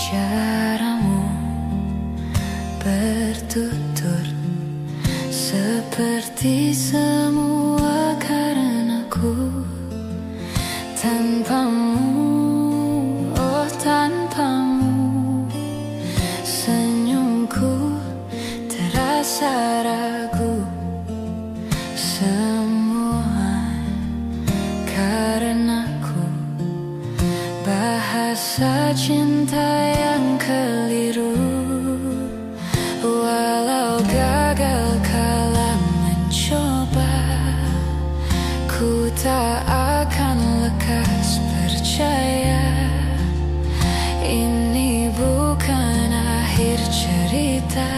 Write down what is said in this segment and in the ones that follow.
Caramu bertutur seperti semua karenaku. Tanpamu, oh tanpamu, senyumku terasa ragu. Semua karenaku, bahasa cinta yang keliru. Walau gagal kala mencoba, ku tak akan lekas percaya. Ini bukan akhir cerita,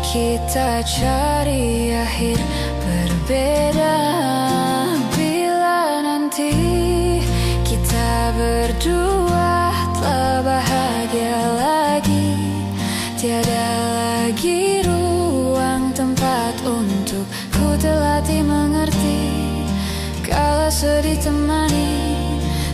kita cari akhir berbeda. Bila nanti kita berdua telah bahagia lagi, tiada lagi ruang tempat untuk ku terlatih mengerti. Kala sedih temani,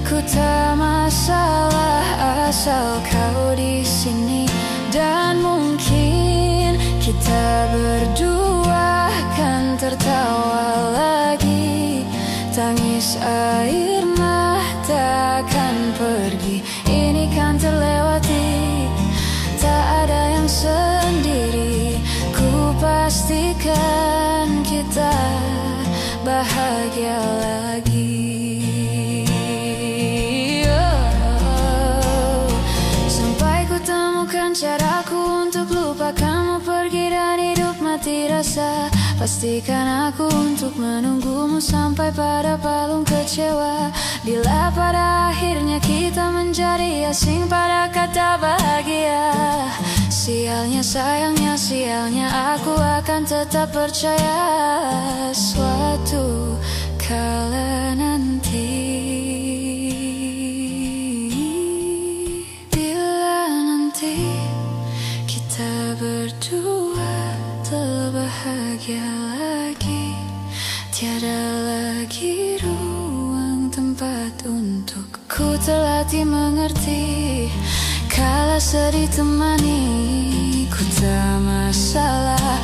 ku tak masalah asal kau di sini. Dan mungkin kita berdua kan tertawa lagi, tangis air mata akan pergi. Ini kan terlewati, tak ada yang sendiri. Ku pastikan kita bahagia lagi. Sampai ku temukan caraku untuk lupakanmu pergi dan hidup mati rasa. Pastikan aku untuk menunggumu sampai pada palung kecewa. Bila pada akhirnya kita menjadi asing pada kata bahagia, sialnya sayangnya sialnya aku akan tetap percaya. Suatu kala nanti, bila nanti kita berdua telah bahagia lagi, tiada lagi ruang tempat untuk ku terlatih mengerti. Kala sedih temani, ku tak masalah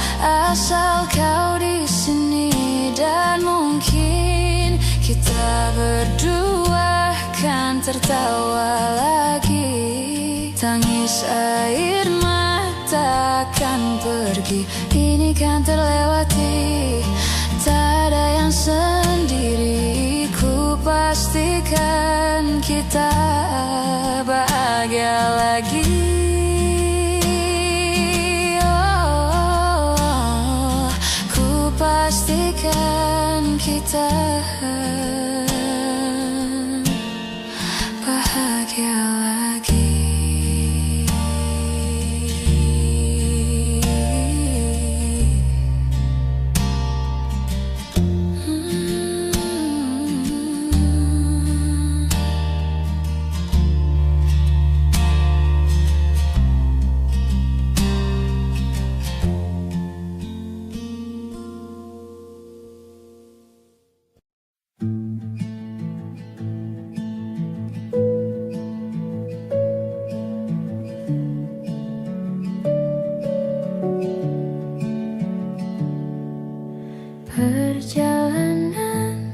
asal kau di sini. Dan mungkin kita berdua kan tertawa lagi, tangis air mata akan pergi. Ini kan terlewati, tak ada yang sendiri. Ku pastikan kita bahagia lagi. Oh, ku pastikan kita bahagia lagi. Perjalanan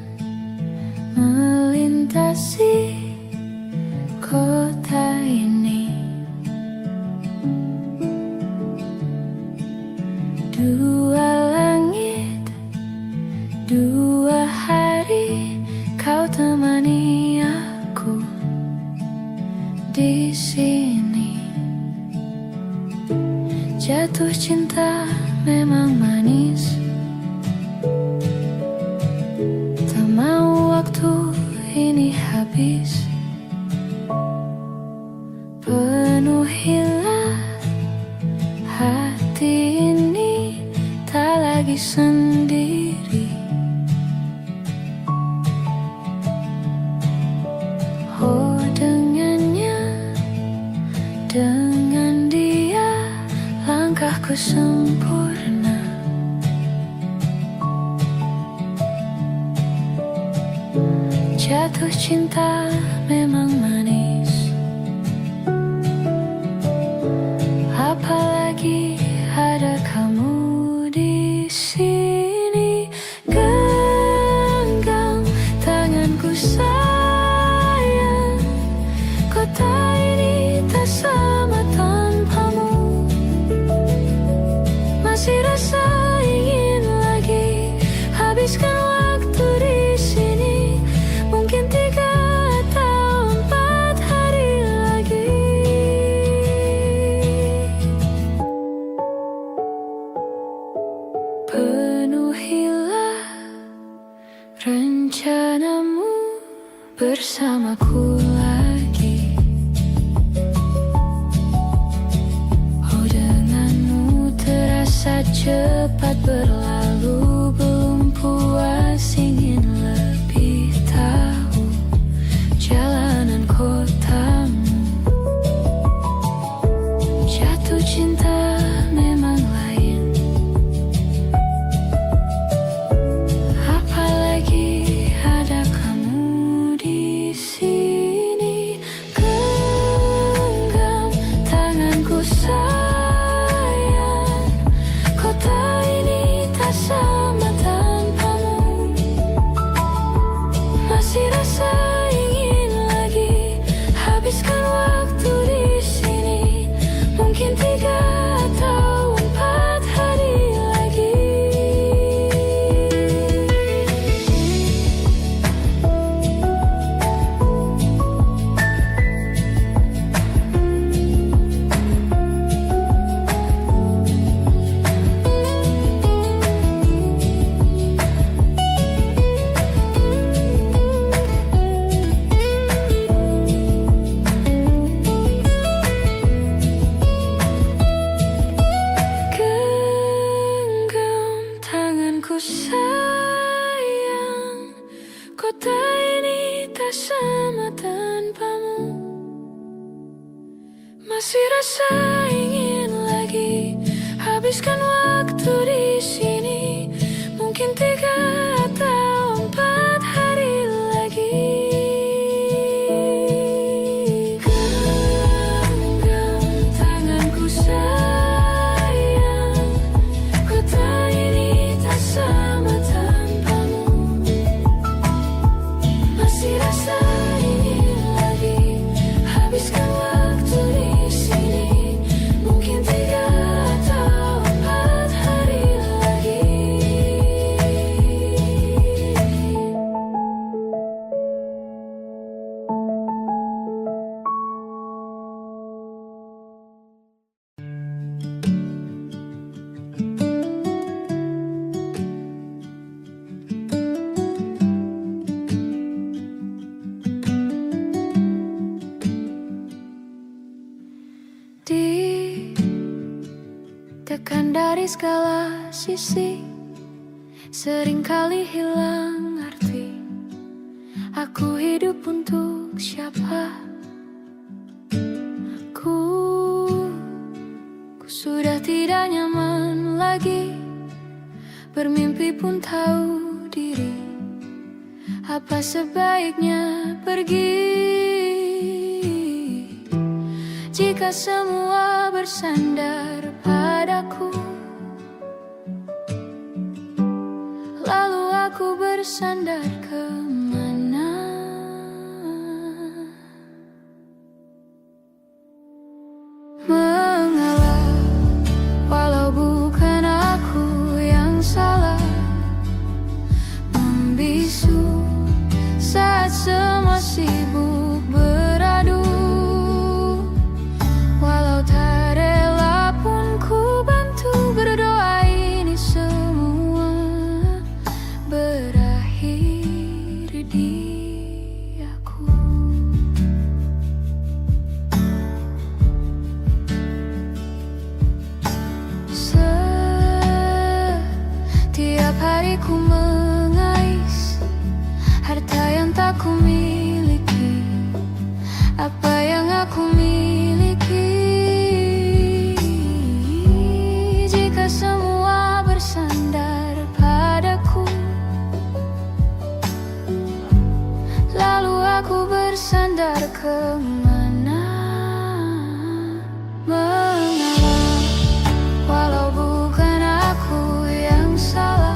melintasi kota ini, dua langit, dua hari, kau temani aku di sini. Jatuh cinta memang manis, tak mau waktu ini habis. Penuhilah hati ini, tak lagi sendiri. Oh dengannya, dengan dia langkahku sempurna. Jatuh cinta memang manis, cepat berlalu, belum puas ingin lebih tahu jalanan kotamu. Jatuh cinta memang lain, apalagi ada kamu di sini. Genggam tanganku sayang, kota ini tak sama tanpamu. Masih rasa ingin lagi habiskan waktu di sini, mungkin 3 atau 4 hari lagi. Genggam tanganku sayang, kota ini tak sama tanpamu. Masih rasa ingin lagi habiskan waktu di sini, mungkin 3 atau 4 hari lagi. Genggam tanganku sayang, kota ini tak sama tanpamu. Masih rasa ingin lagi habiskan waktu di sini, mungkin 3 atau 4 hari lagi. Ditekan dari segala sisi, seringkali hilang arti. Aku hidup untuk siapa? Ku sudah tidak nyaman lagi, bermimpi pun tahu diri. Apa sebaiknya pergi jika semua bersandar padaku? Lalu aku bersandar kemana? Mengalah, walau bukan aku yang salah. Membisu saat semua sibuk beradu. Walau tak rela pun ku bantu berdoa, ini semua berakhir di aku. Setiap hari ku mengais harta yang tak ku miliki. Apa yang aku miliki? Jika semua bersandar padaku, lalu aku bersandar kemana? Mengalah, walau bukan aku yang salah.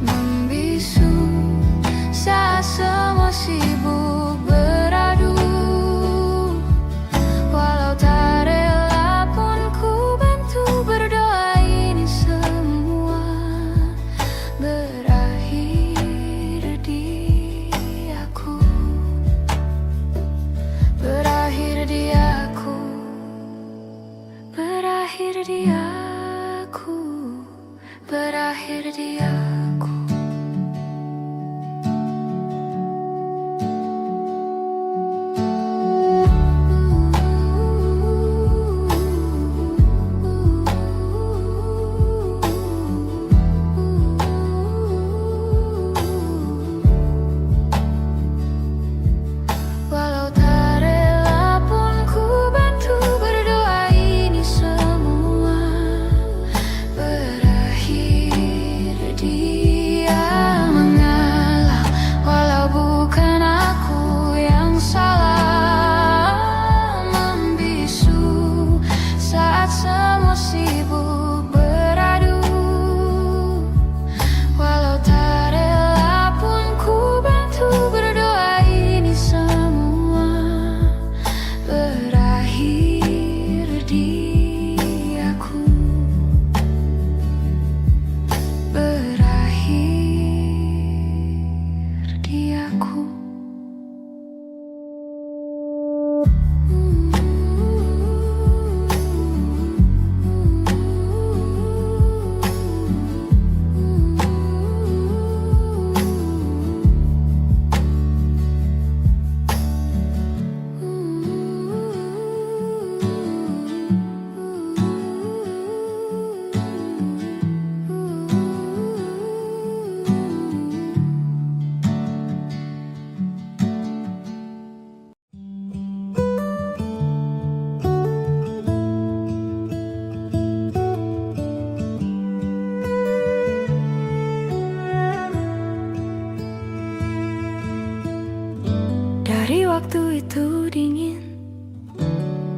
Membisu saat semua sibuk beradu. Walau tak rela pun ku bantu berdoa, ini semua berakhir di aku. Berakhir di aku. Berakhir di aku. Berakhir di aku.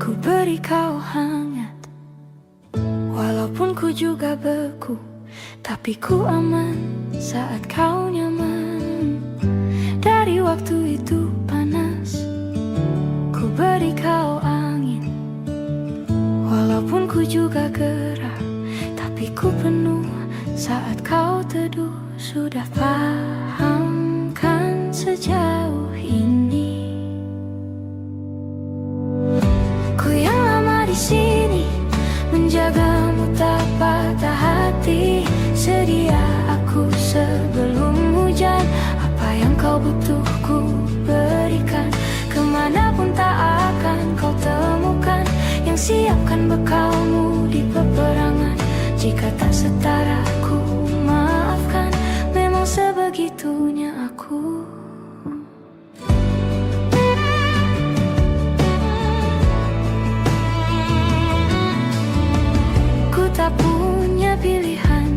Ku beri kau hangat, walaupun ku juga beku, tapi ku aman saat kau nyaman. Dari waktu itu panas, ku beri kau angin, walaupun ku juga gerah, tapi ku penuh saat kau teduh. Sudah paham kan sejauh ini? Ku yang lama di sini, menjagamu tak patah hati. Sedia aku sebelum hujan, apa yang kau butuh ku berikan. Kemanapun tak akan kau temukan yang siapkan bekalmu di peperangan. Jika tak setara ku maafkan, memang sebegitunya aku. Ku tak punya pilihan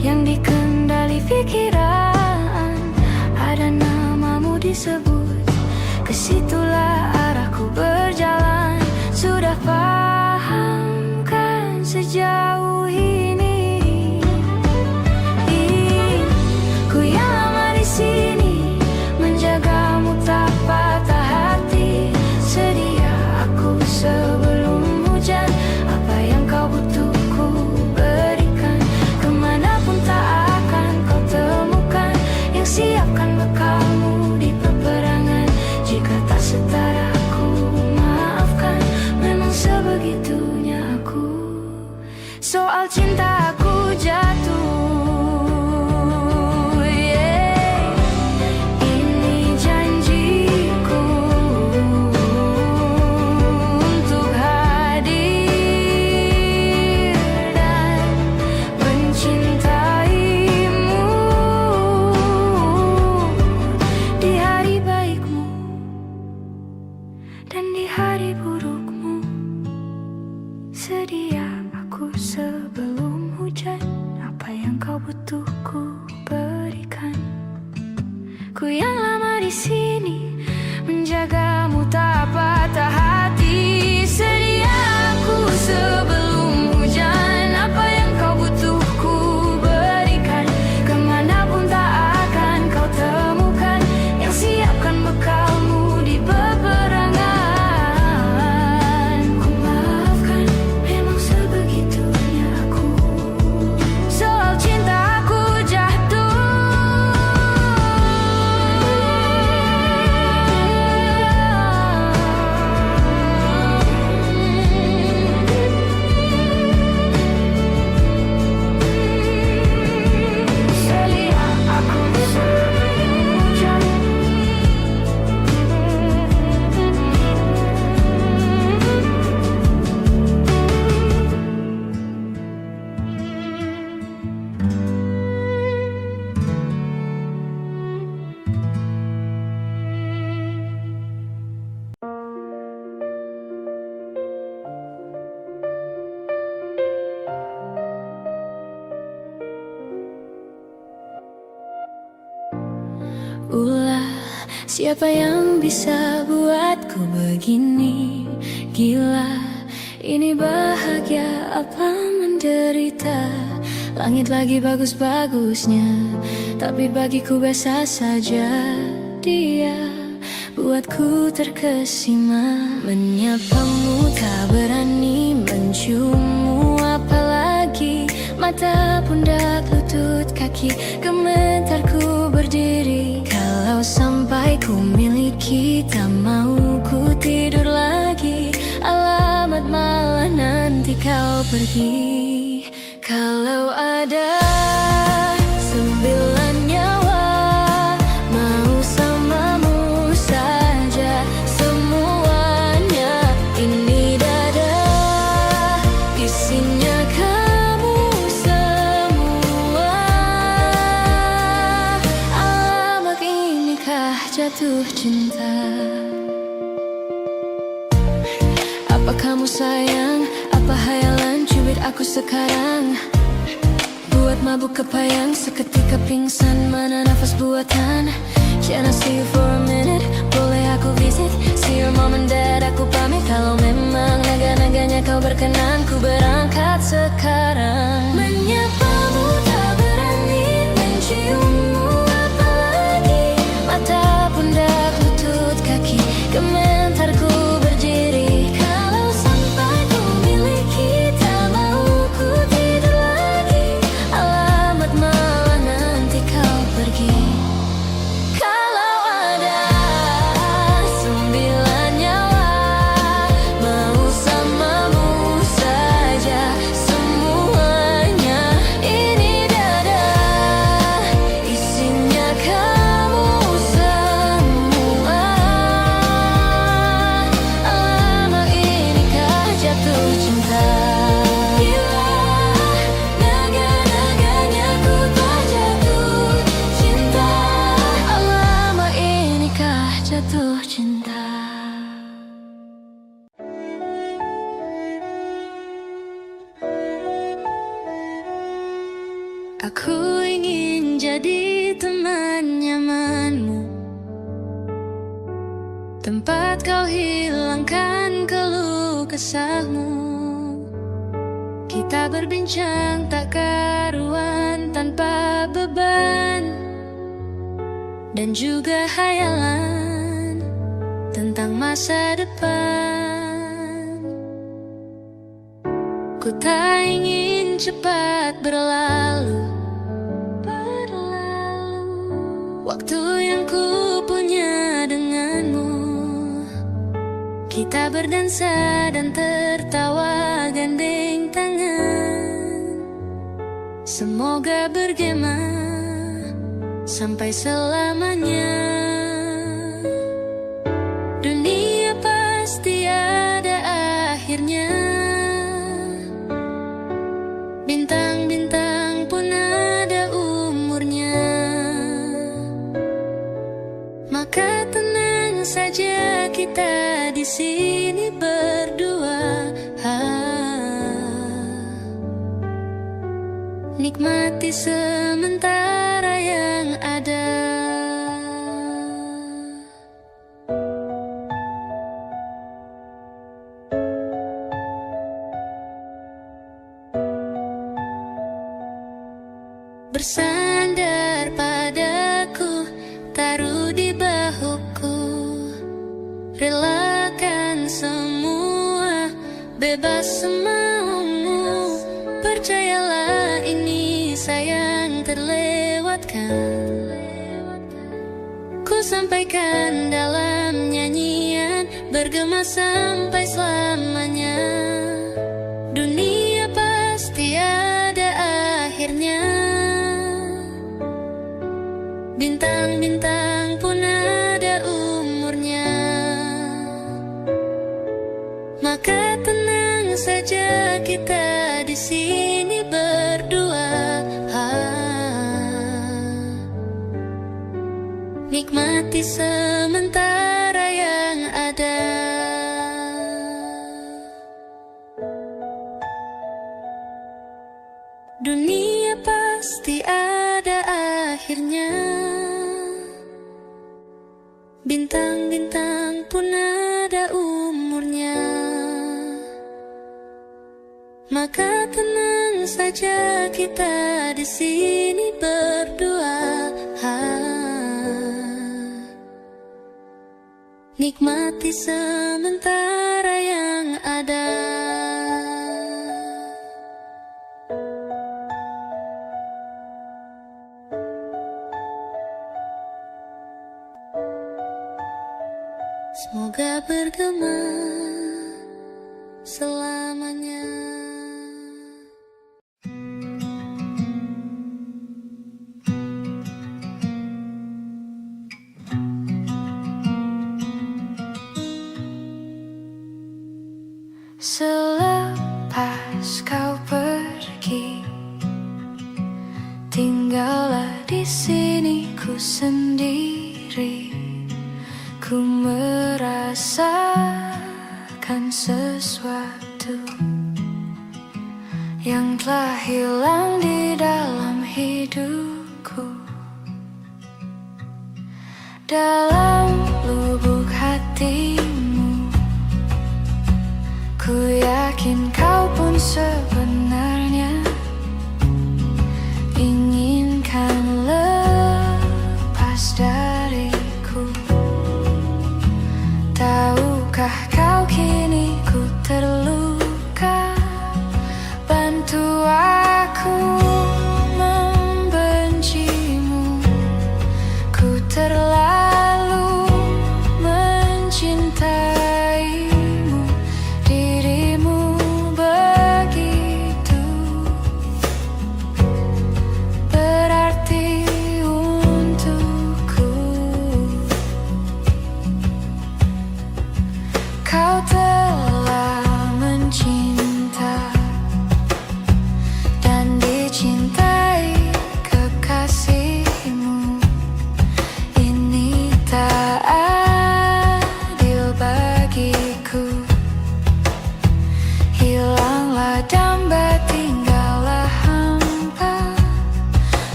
yang dikendali pikiran. Ada namamu disebut, kesitulah arahku berjalan. Sudah paham kan sejauh ini? Ku yang lama di sini, menjagamu tak patah hati. Sedia aku sebelum hujan, apa yang kau butuh ku berikan. Kemanapun tak akan kau temukan yang siapkan bekalmu di peperangan. Jika tak setara ku maafkan, memang sebegitunya aku. Soal cinta aku jatuh, ini janjiku untuk hadir dan mencintaimu di hari baikmu dan di hari burukmu. Sedia aku sebelum hujan, apa yang kau butuh ku berikan. Ku yang lama di sini, menjagamu tak patah hati. Sedia aku sebelum hujan, apa yang kau butuh ku berikan. Kemanapun tak akan kau temukan yang siapkan bekalmu di peperangan. Ku maafkan, memang sebegitunya aku. Soal cinta aku jatuh, sedia aku sebelum hujan. Ulah, siapa yang bisa buatku begini? Gila, ini bahagia apa menderita? Langit lagi bagus-bagusnya, tapi bagiku biasa saja. Dia buatku terkesima, menyapamu tak berani, menciummu apalagi. Mata, pundak, lutut, kaki, gemetarku berdiri. Kalau sampai ku miliki, tak mau ku tidur lagi. Alamat malah nanti kau pergi. Kalau ada 9 nyawa, mau samamu saja semuanya. Ini dada, isinya kamu semua. Alamak inikah jatuh cinta? Apa kamu sayang? Apa hayalan cubit aku sekarang? Buat mabuk kepayang, seketika pingsan, mana nafas buatan. Can I see you for a minute? Boleh aku visit? See your mom and dad, aku pamit. Kalau Aku ingin jadi teman nyamanmu, tempat kau hilangkan keluh kesahmu. Kita berbincang tak karuan tanpa beban, dan juga hayalan tentang masa depan. Ku tak ingin cepat berlalu waktu yang ku punya denganmu. Kita berdansa dan tertawa gandeng tangan. Semoga bergema sampai selamanya. Dunia pasti ada akhirnya. Bintang-bintang pun ada umurnya. Maka tenang saja kita di sini berdua. Nikmati sementara yang ada. Bersandar padaku, taruh di bahuku, relakan semua, bebas semaumu. Percayalah ini sayang terlewatkan. Ku sampaikan dalam nyanyian, bergema sampai selamanya. Dunia pasti ada akhirnya. Bintang-bintang pun ada umurnya. Maka tenang saja kita di sini berdua. Nikmati sementara yang ada. Dunia pasti ada akhirnya. Bintang-bintang pun ada umurnya. Maka tenang saja kita di sini berdua. Nikmati sementara yang ada. Semoga bergema selamanya. Selepas kau pergi, tinggallah di sini ku sendiri. Ku merasakan sesuatu yang telah hilang di dalam hidupku. Dalam lubuk hatimu, ku yakin kau pun sebenarnya inginkan lepas dariku. Tahukah kau kini ku terluka? Bantu aku membencimu. Ku terlalu mencintaimu. Dirimu begitu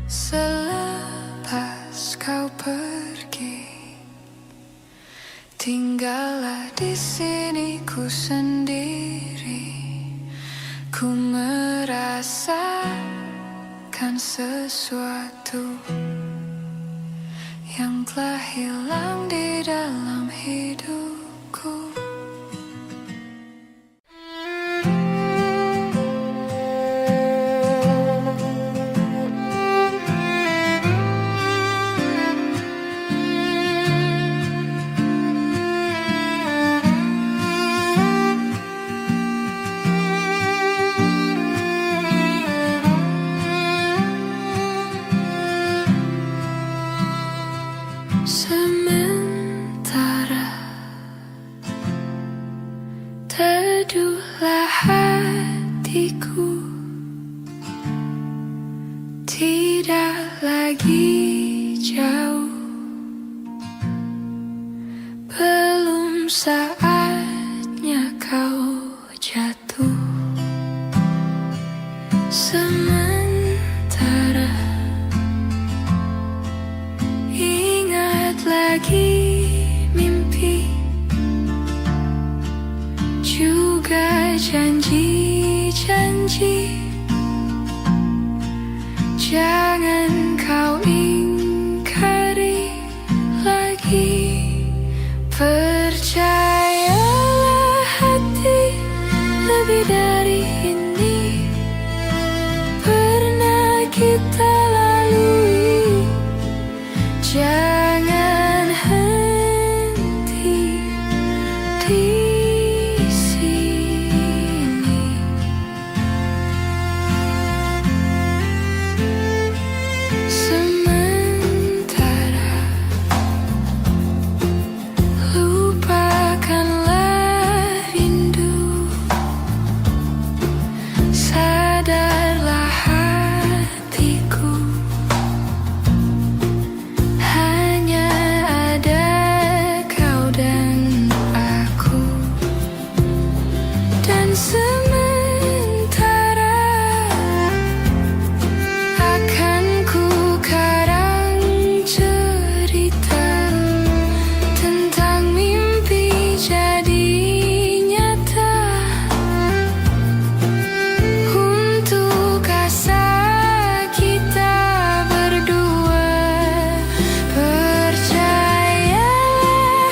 Selepas kau pergi, tinggallah di sini ku sendiri. Ku merasakan sesuatu yang telah hilang di dalam hidupku. Sementara teduhlah hatiku, tidak lagi jauh, belum saatnya kau jatuh. Sementara lagi mimpi, juga janji-janji. Jangan kau ingkari lagi. Percayalah hati, lebih dari ini pernah kita lalui. Jangan henti di sini. Sementara lupakanlah rindu, sadarlah hatiku, sementara akan ku karang cerita tentang mimpi jadi nyata untuk asa kita berdua. Percayalah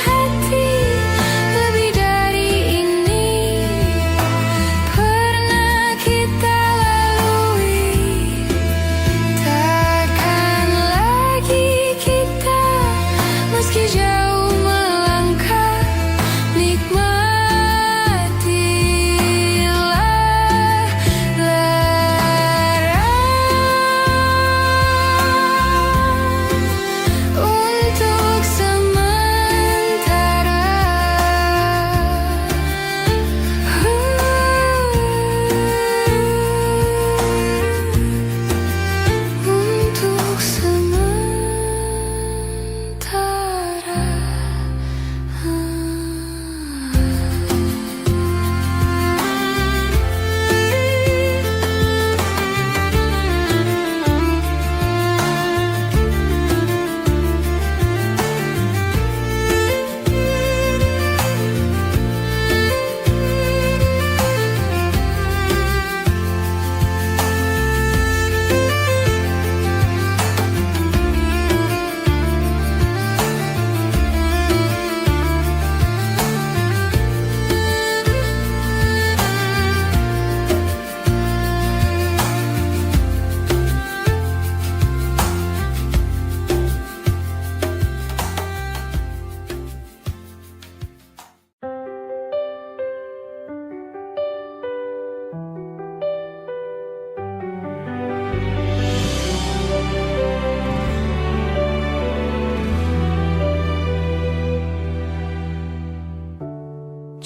hati, lebih dari ini kita lalui. Takkan lagi kita meski jauh melangkah. Nikmatilah lara untuk sementara. Untuk sementara.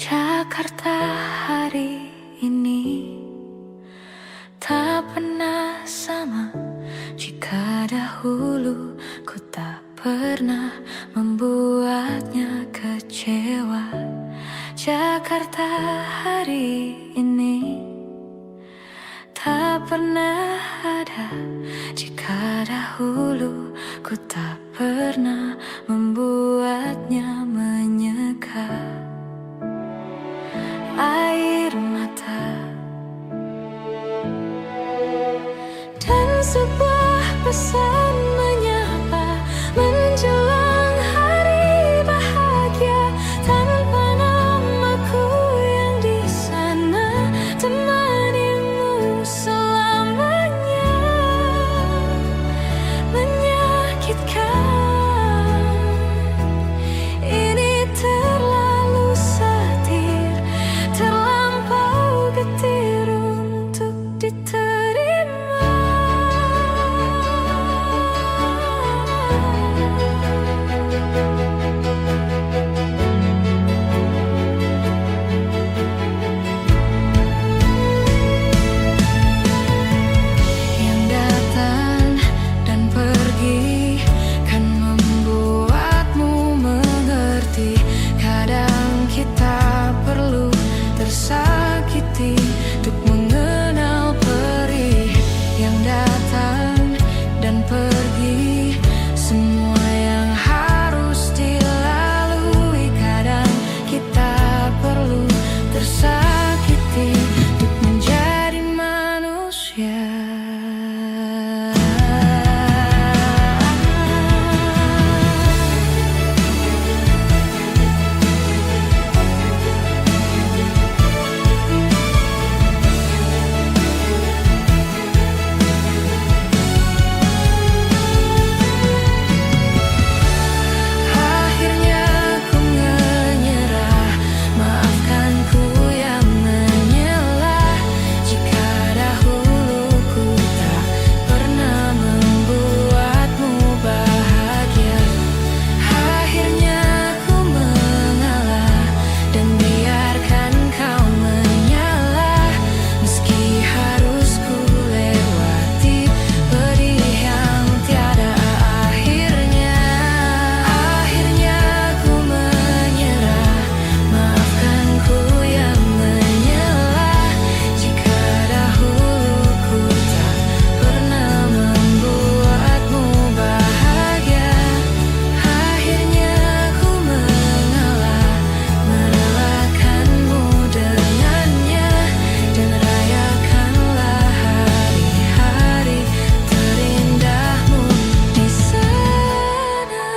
Jakarta hari ini tak pernah sama. Jika dahulu ku tak pernah membuatnya kecewa, Jakarta hari ini tak pernah ada jika dahulu ku tak pernah membuatnya menyeka air mata. Dan sebuah pesan menyapa menjelang hari bahagia, tanpa namaku yang di sana, temanimu selamanya. Menyakitkan, ini terlalu satir, terlampau getir untuk diterima. Yang datang dan pergi kan membuatmu mengerti. Kadang kita perlu tersakiti untuk mengenal perih. Yang datang dan pergi, semua yang harus dilalui. Kadang kita perlu tersakiti untuk menjadi manusia. Akhirnya ku menyerah, maafkan ku yang menyelah, jika dahulu ku tak pernah membuatmu bahagia. Akhirnya ku mengalah dan biarkan kau menyalah, meski harus ku lewati pedih yang tiada akhirnya. Akhirnya ku menyerah, maafkan ku yang menyelah, jika dahulu ku tak pernah membuatmu bahagia. Akhirnya ku mengalah, merelakanmu dengannya, dan rayakanlah hari-hari terindahmu di sana.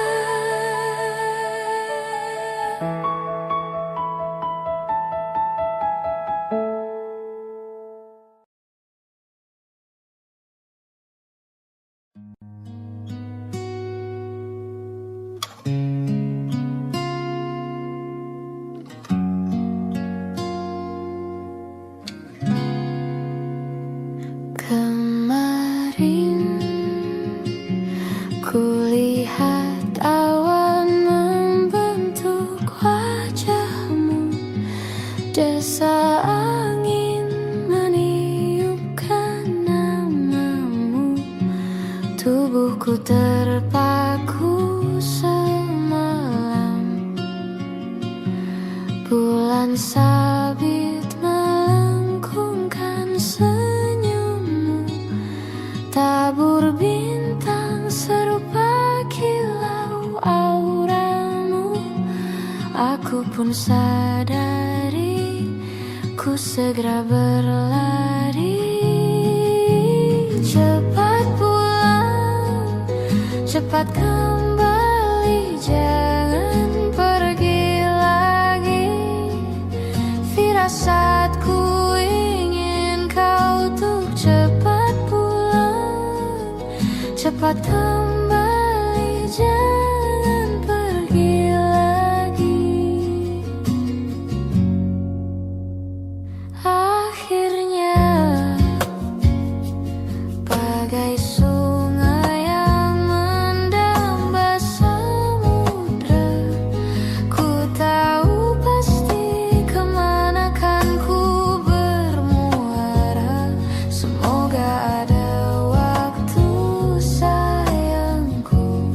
Kemarin kulihat awan membentuk wajahmu, desa angin meniupkan namamu. Tubuhku terpaku semalam, bulan sabit melengkungkan senyummu. Tabur bintang serupa kilau auramu. Aku pun sadari, ku segera berlari. Cepat pulang, cepat kembali, jangan pergi lagi. Firasatku ingin kau untuk cepat pulang, cepat kembali, jangan pergi lagi. Akhirnya bagai sungai yang mendamba samudra, ku tahu pasti kemana kan ku bermuara. Semoga ada waktu sayangku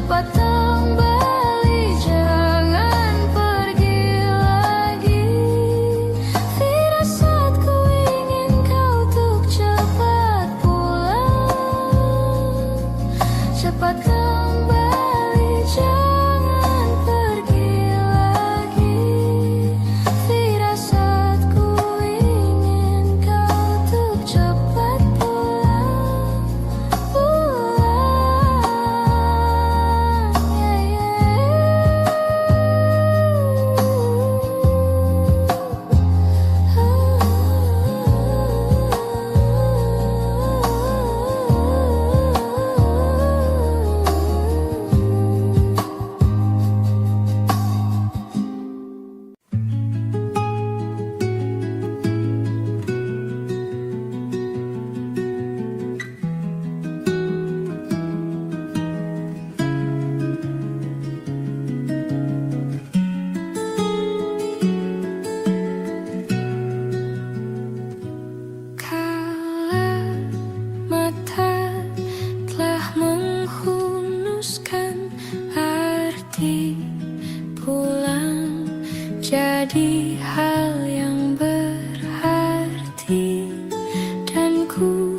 cepat kembali, jangan pergi lagi. Firasatku ingin kau untuk cepat pulang. Cepat kembali, jangan pergi lagi. Firasatku ingin kau untuk cepat pulang. Jadi hal yang berarti, dan ku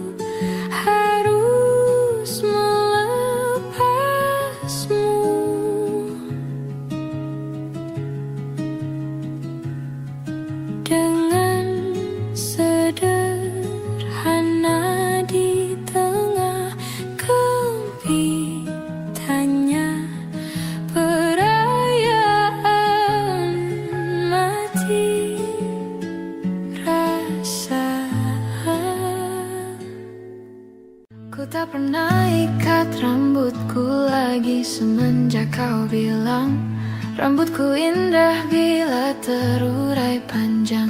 harus melepasmu. Dengan sederhana di tengah kempitannya ku tak pernah ikat rambutku lagi semenjak kau bilang rambutku indah bila terurai panjang.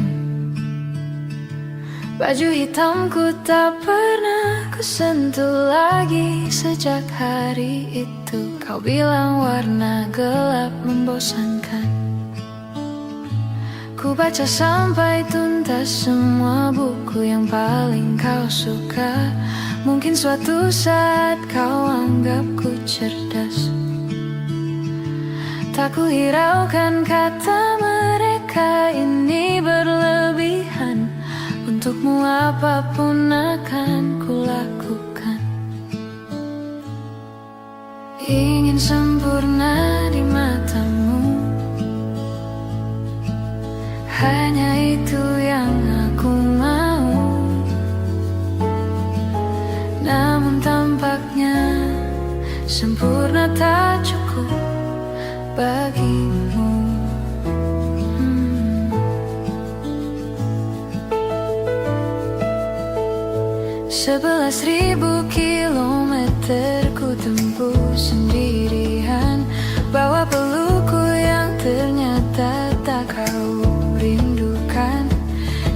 Baju hitamku tak pernah ku sentuh lagi sejak hari itu. Kau bilang warna gelap membosankan. Ku baca sampai tuntas semua buku yang paling kau suka. Mungkin suatu saat kau anggapku cerdas. Tak ku hiraukan kata mereka ini berlebihan. Untukmu apapun akan ku lakukan. Ingin sempurna di matamu, hanya itu yang aku mau. Namun tampaknya sempurna tak cukup bagimu. 11.000 kilometer ku tempuh sendirian, bawa pelukku yang ternyata tak kau rindukan.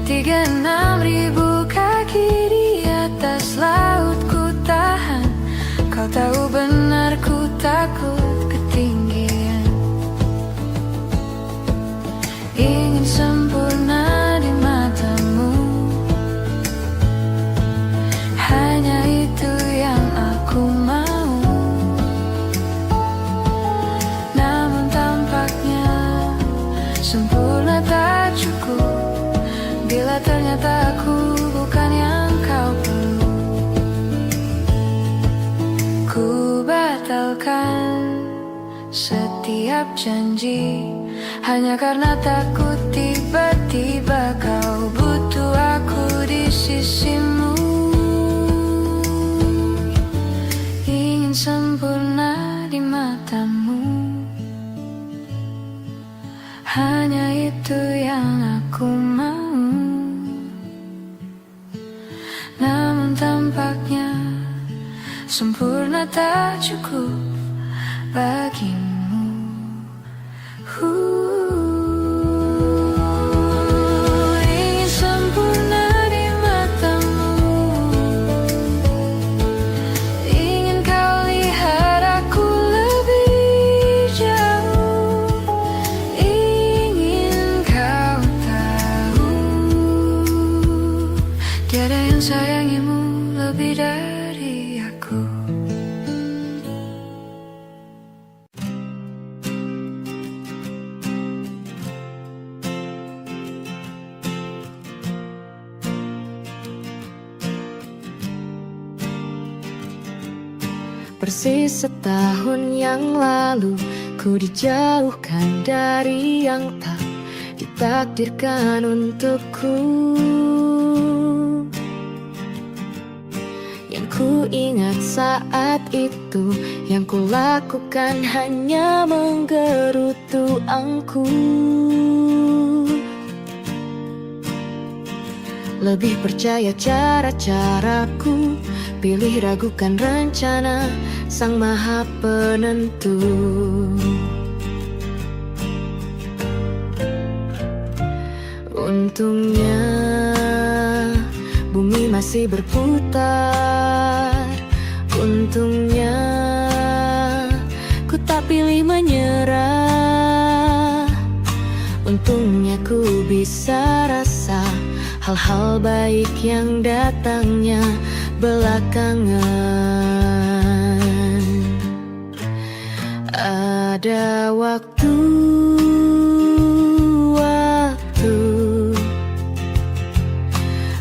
36.000 kaki di atas laut ku tahan. Kau tahu benar ku takut ketinggian. Ingin sempurna di matamu, hanya itu yang aku mau. Namun tampaknya sempurna tak cukup bila ternyata aku bukan yang kau perlu. Ku batalkan setiap janji hanya karena takut tiba-tiba kau butuh aku di sisimu. Ingin sempurna di matamu, hanya itu yang aku mau. Namun tampaknya sempurna tak cukup bagimu. Ingin sempurna di matamu, ingin kau lihat aku lebih jauh, ingin kau tahu tiada yang sayangimu lebih dari aku. Masih setahun yang lalu ku dijauhkan dari yang tak ditakdirkan untukku. Yang ku ingat saat itu, yang ku lakukan hanya menggerutu angku. Lebih percaya cara-caraku, pilih ragukan rencana Sang Maha Penentu. Untungnya bumi masih berputar. Untungnya ku tak pilih menyerah. Untungnya ku bisa rasa hal-hal baik yang datangnya belakangan. Ada waktu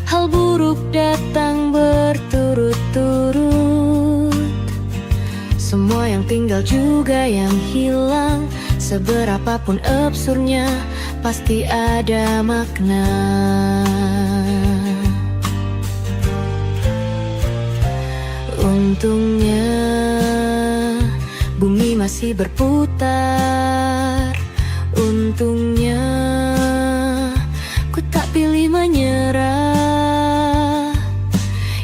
hal buruk datang berturut-turut. Semua yang tinggal juga yang hilang. Seberapapun absurdnya, pasti ada makna. Untungnya bumi masih berputar. Untungnya ku tak pilih menyerah.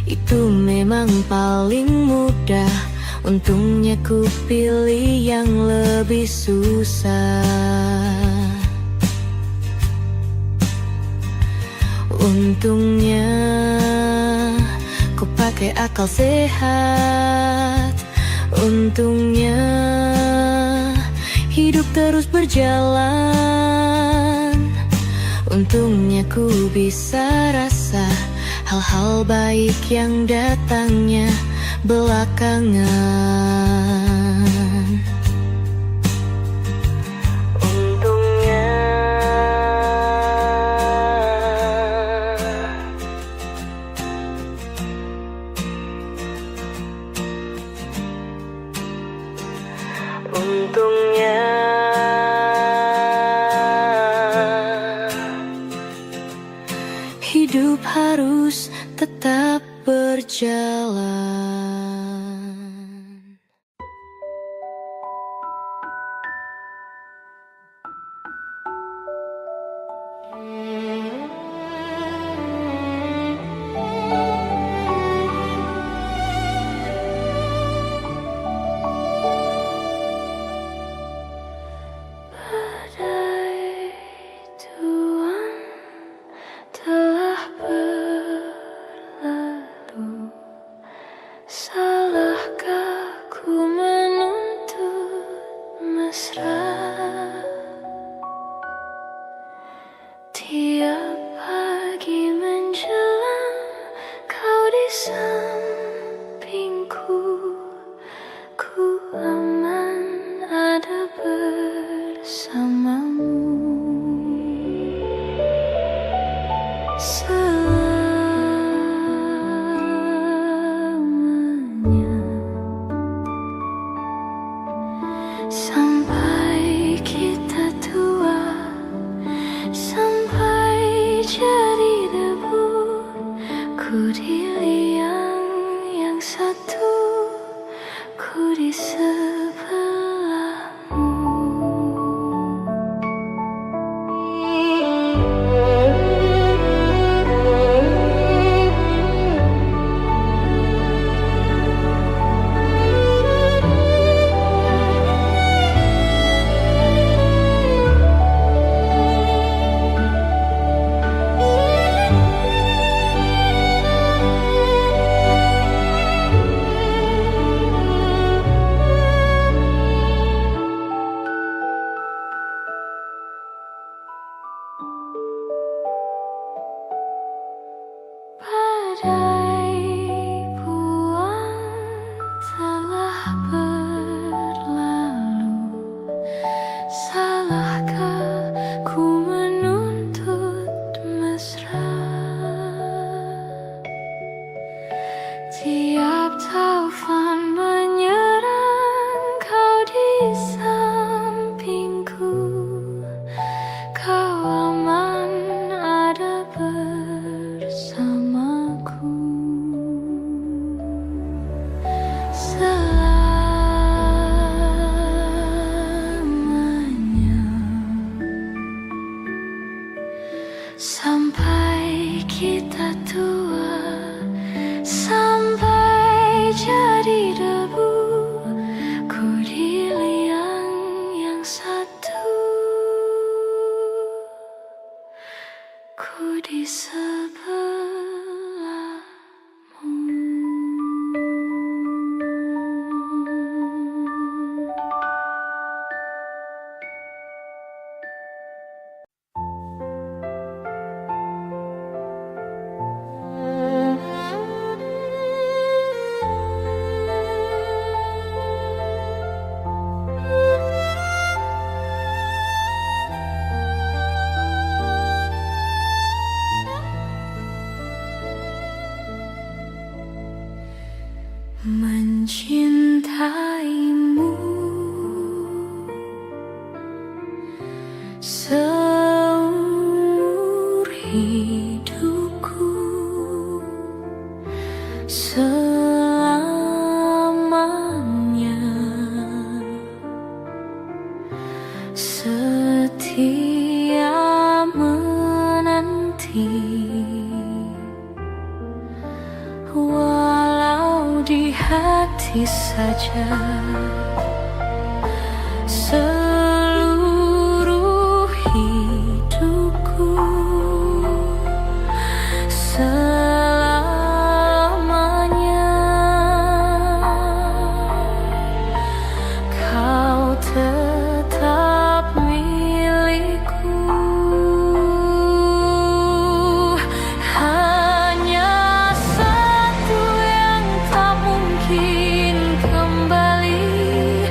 Itu memang paling mudah. Untungnya ku pilih yang lebih susah. Untungnya ku pakai akal sehat. Untungnya hidup terus berjalan. Untungnya ku bisa rasa hal-hal baik yang datangnya belakangan. Untungnya hidup harus tetap berjalan. mencintaimu seumur hidupku, selamanya setia menanti, walau di hati saja. Seluruh hidupku selamanya kau tetap milikku. Hanya satu yang tak mungkin kembali,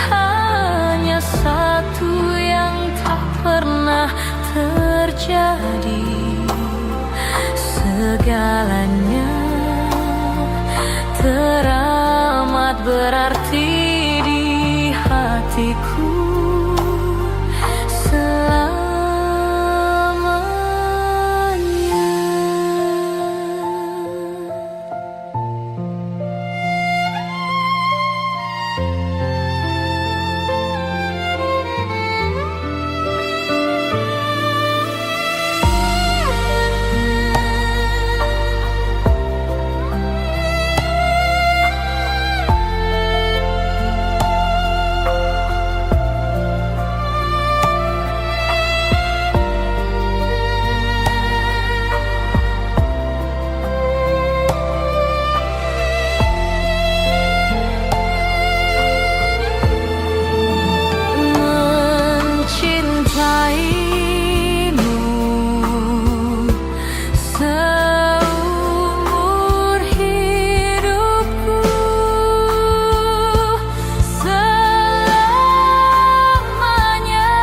hanya satu yang tak pernah terjadi. Segalanya teramat berarti di hatiku selamanya. Mencintaimu seumur hidupku, selamanya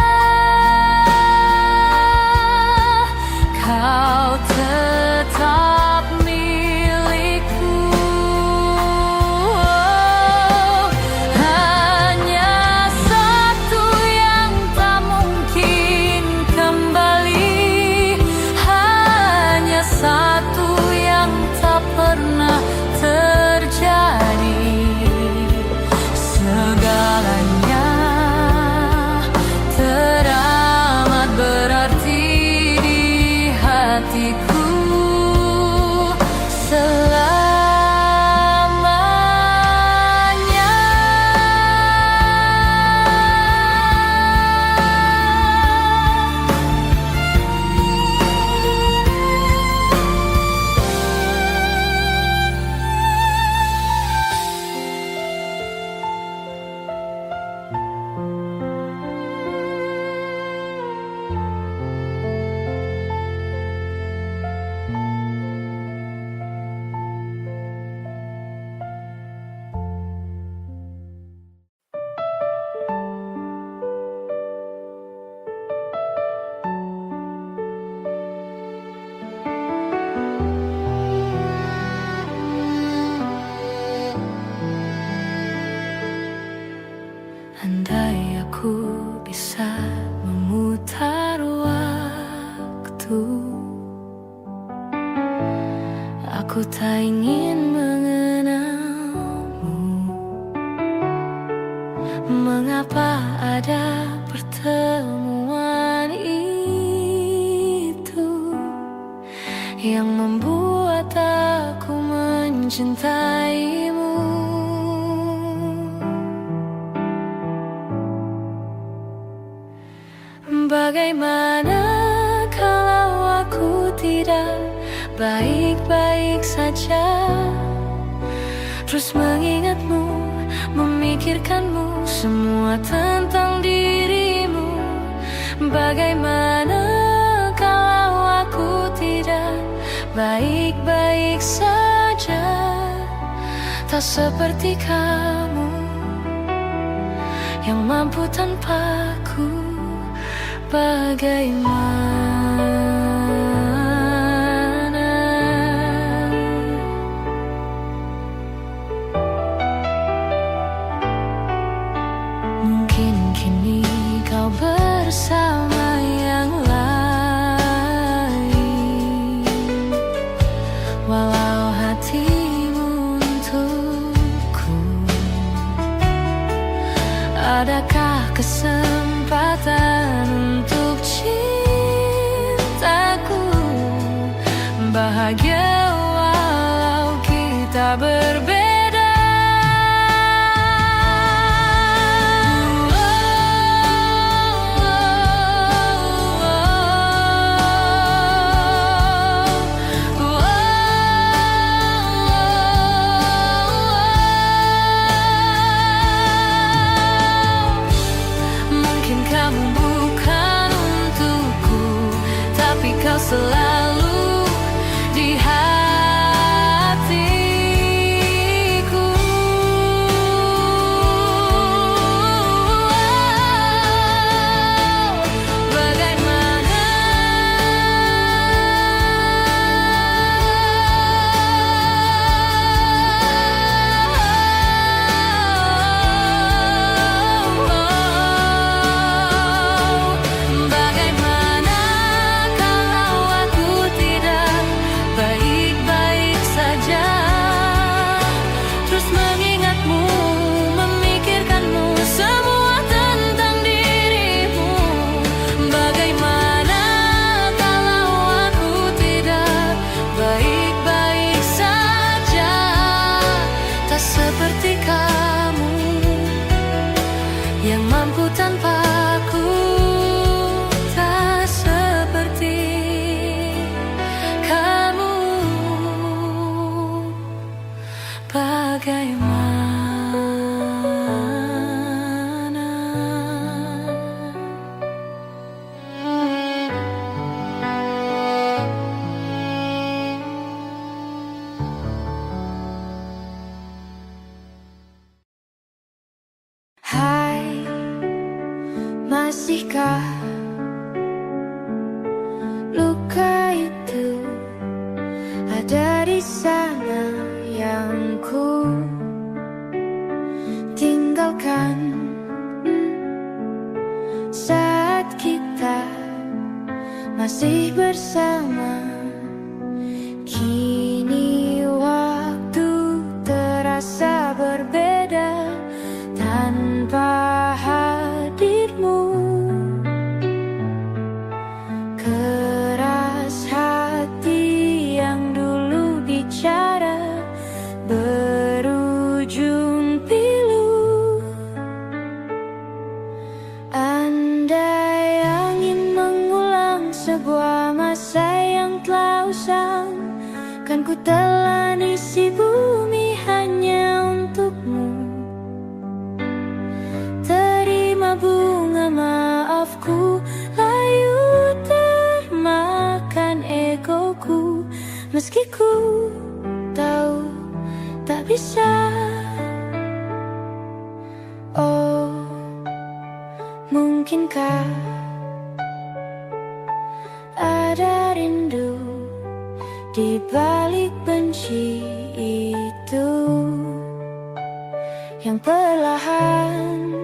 kau tetap milikku. Hanya satu yang tak mungkin kembali, hanya satu yang tak pernah terjadi. Segalanya teramat berarti di hatiku selamanya. Andai aku bisa memutar waktu, aku tak ingin mengenalmu. Mengapa ada pertemuan itu yang membuat aku mencintaimu? Bagaimana kalau aku tidak baik-baik saja, terus mengingatmu, memikirkanmu, semua tentang dirimu? Bagaimana kalau aku tidak baik-baik saja, tak seperti kamu yang mampu tanpaku? Bagaimana adakah kesempatan untuk cintaku bahagia walau kita berbeda? Selalu di hatiku. Bagaimana seperti kamu yang mampu tanpaku, tak seperti kamu. Bagaimana? Hai, masihkah luka itu ada di sana yang ku tinggalkan saat kita masih bersama? Kini waktu terasa berbeda tanpa hadirmu. Keras hati yang dulu bicara berujung pilu. Andai angin mengulang sebuah masa yang telah usang, kan ku telan isi bumi hanya untukmu. Terima bunga maafku, layu termakan egoku, meski ku tahu tak bisa. Oh, mungkinkah ada rindu di balik benci itu yang perlahan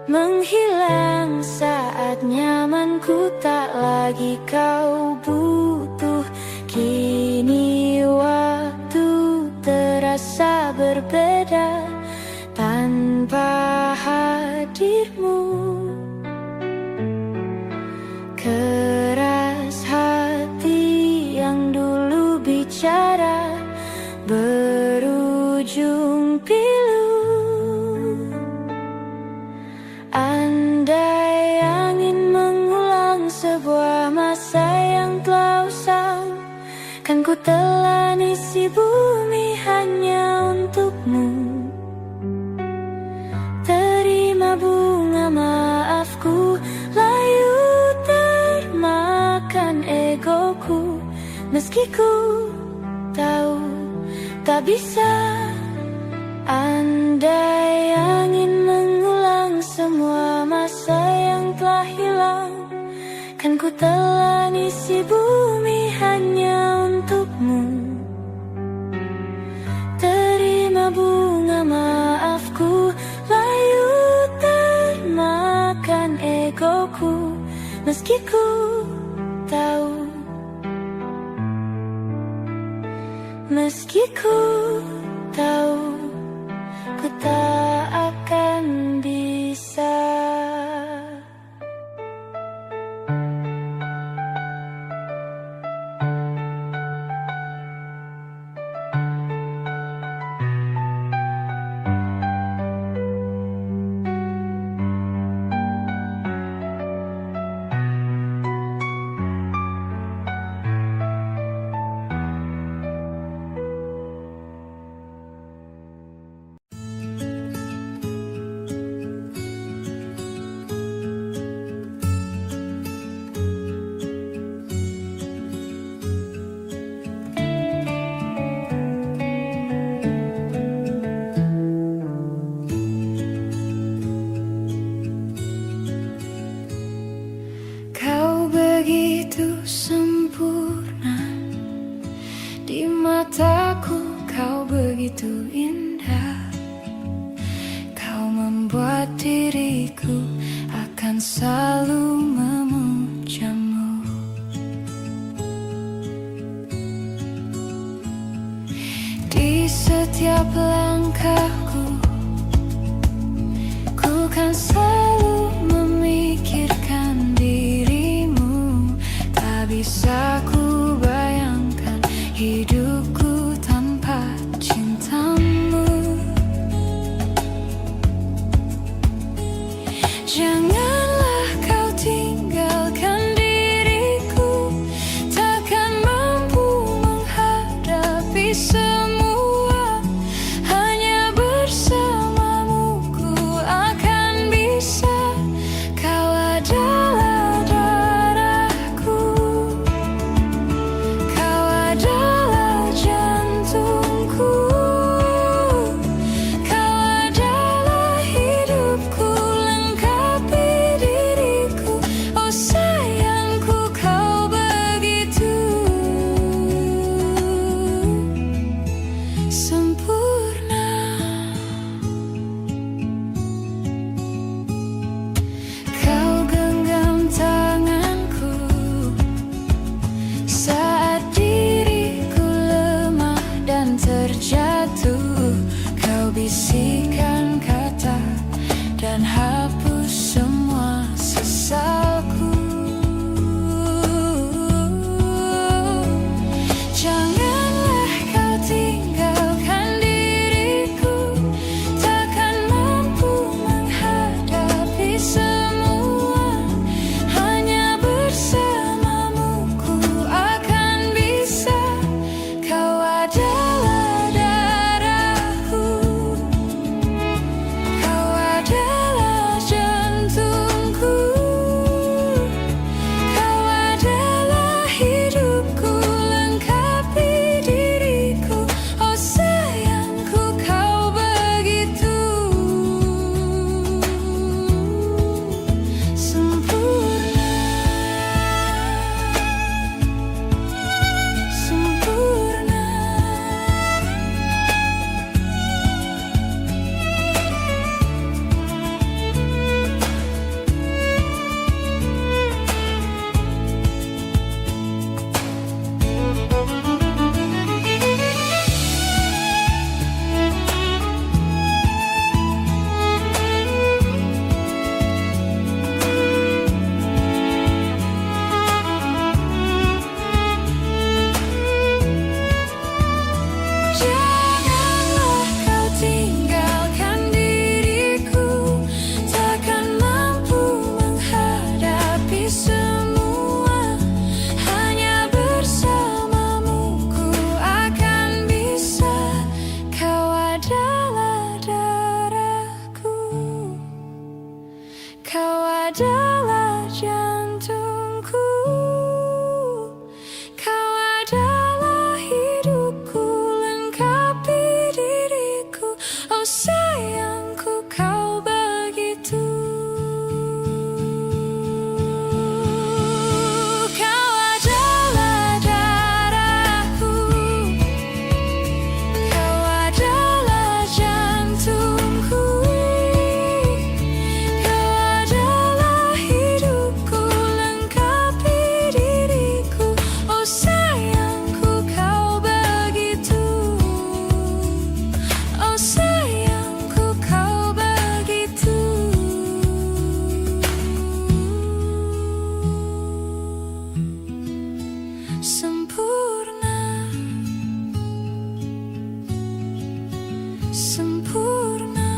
menghilang saat nyamanku tak lagi kau butuh. Kini waktu terasa berbeda tanpa hadirmu. Keras hati yang dulu bicara berujung pilu. Andai angin mengulang sebuah masa yang telah usang, kan ku telan isi bumi hanya untukmu. Terima bunga maafku, layu termakan egoku, meski ku tahu tak bisa. Andai angin mengulang semua masa yang telah hilang, kan ku telan isi bumi hanya untukmu. Terima bunga maafku, layu termakan egoku, meski ku tahu, meski ku tahu, ku tak akan bisa. membuat diriku akan selalu memujamu. Di setiap langkahku, ku kan selalu memikirkan dirimu. Tak bisa ku bayangkan hidupku tanpa cintamu. Janganlah kau tinggalkan diriku, takkan mampu menghadapi semua. Hanya bersamamu ku akan bisa. Kau adalah darahku, kau adalah jantungku, kau adalah hidupku, lengkapi diriku. Oh sayangku, kau begitu sempurna. Kau genggam tanganku saat diriku lemah dan terjatuh. Kau bisikan kata dan hapus semua sesalku. Janganlah kau tinggalkan diriku, takkan mampu menghadapi semua. Hanya bersamamu ku akan bisa. Kau adalah darahku, kau adalah jantungku, kau adalah hidupku, lengkapi diriku. Oh sayangku, kau begitu sempurna, sempurna. Janganlah kau tinggalkan diriku, takkan mampu menghadapi semua. Hanya bersamamu ku akan bisa. Kau adalah darahku, kau adalah jantungku, kau adalah hidupku, lengkapi diriku. Oh sayangku, kau begitu. Kau adalah darahku, kau adalah jantungku, kau adalah hidupku, lengkapi diriku. Oh sayangku, kau begitu. Oh sayangku, kau begitu sempurna, sempurna.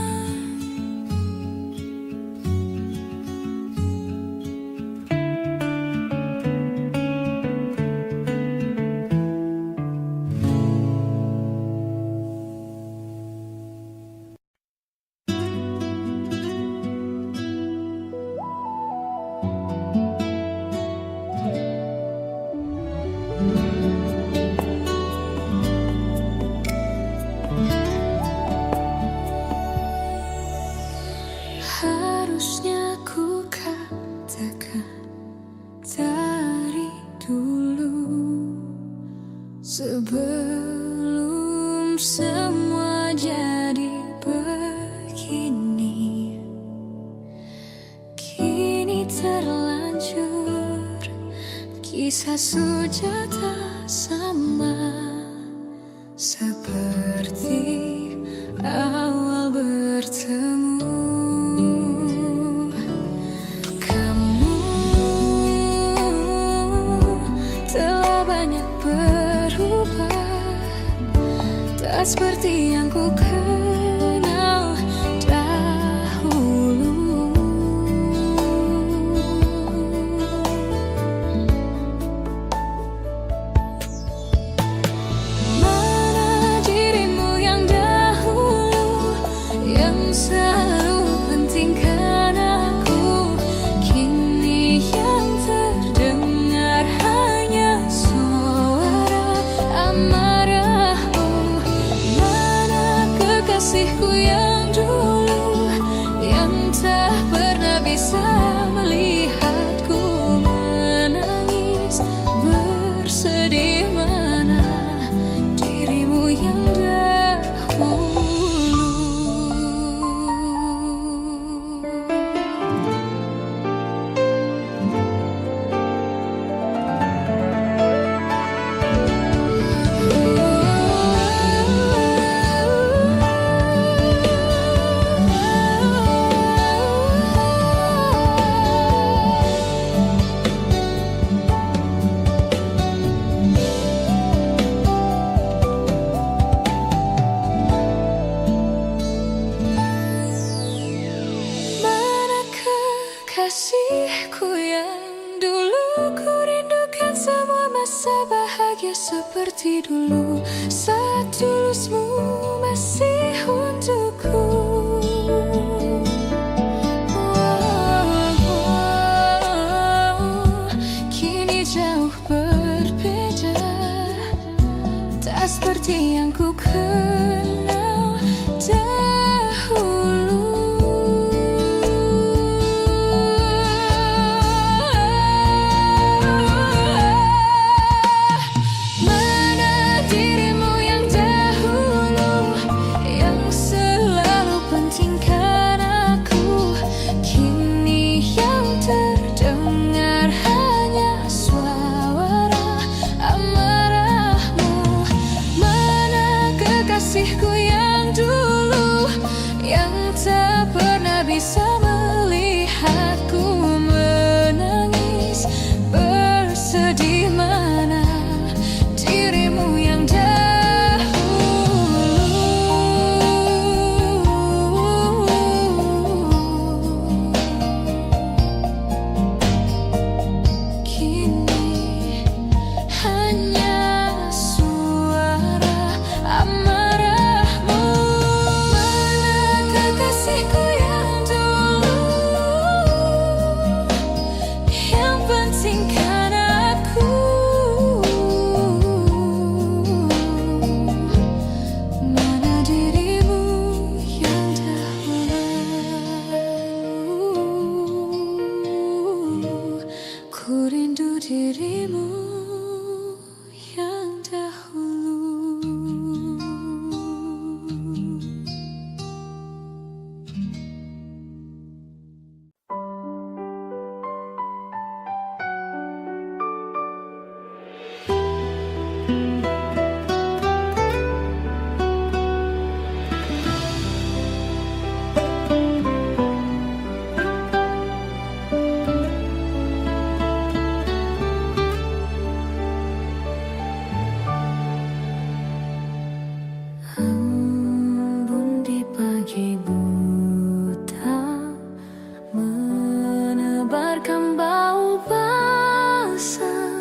Harusnya ku katakan dari dulu, sebelum semua jadi begini. Kisah sujata sama seperti awal bertemu. Kamu telah banyak berubah, tak seperti yang ku kenal dahulu. Mana dirimu yang dahulu, yang selalu pentingkan aku, kini yang terdengar hanya suara amarahmu. Mana kekasihku yang dulu, yang tak pernah bisa melihatku menangis bersedih. Mana dirimu yang dahulu. Mana kekasihku yang dulu, ku rindukan semua masa bahagia seperti dulu, saat tulusmu masih untukku. Kini jauh berbeda, tak seperti yang ku kenal dahulu. Mana dirimu yang dahulu, yang selalu pentingkan aku, kini yang terdengar hanya suara amarahmu. Mana kekasihku yang dulu, yang tak pernah bisa melihatku menangis bersedih. Mana dirimu yang dahulu, kini hanya suara amarahmu. Mana kekasihku yang dulu, yang pentingkan aku, mana dirimu yang dahulu. Ku rindu dirimu yang dahulu. Embun di pagi buta, menebarkan bau basah.